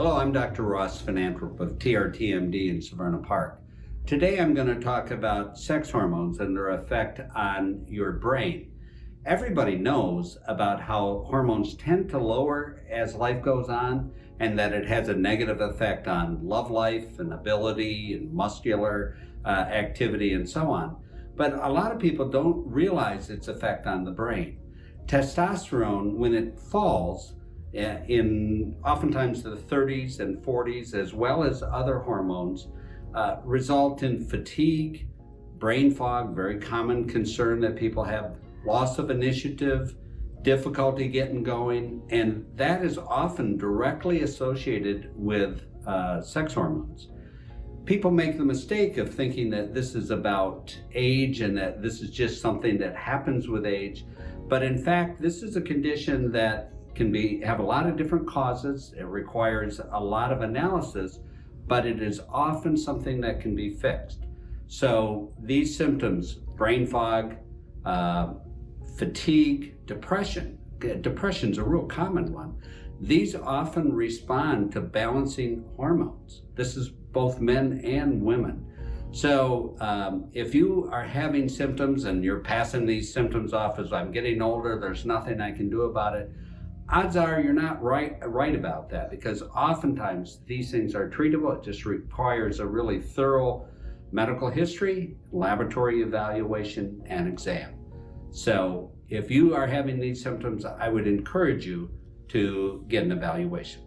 Hello, I'm Dr. Ross VanAntwerp of TRT MD in Severna Park. Today I'm going to talk about sex hormones and their effect on your brain. Everybody knows about how hormones tend to lower as life goes on and that it has a negative effect on love life and ability and muscular activity and so on. But a lot of people don't realize its effect on the brain. Testosterone, when it falls, in oftentimes the 30s and 40s, as well as other hormones, result in fatigue, brain fog, very common concern that people have, loss of initiative, difficulty getting going, and that is often directly associated with sex hormones. People make the mistake of thinking that this is about age and that this is just something that happens with age, but in fact, this is a condition that can have a lot of different causes. It requires a lot of analysis, but it is often something that can be fixed. So these symptoms, brain fog, fatigue, depression's a real common one. These often respond to balancing hormones. This is both men and women. So if you are having symptoms and you're passing these symptoms off as I'm getting older, there's nothing I can do about it, odds are you're not right about that, because oftentimes these things are treatable. It just requires a really thorough medical history, laboratory evaluation, and exam. So if you are having these symptoms, I would encourage you to get an evaluation.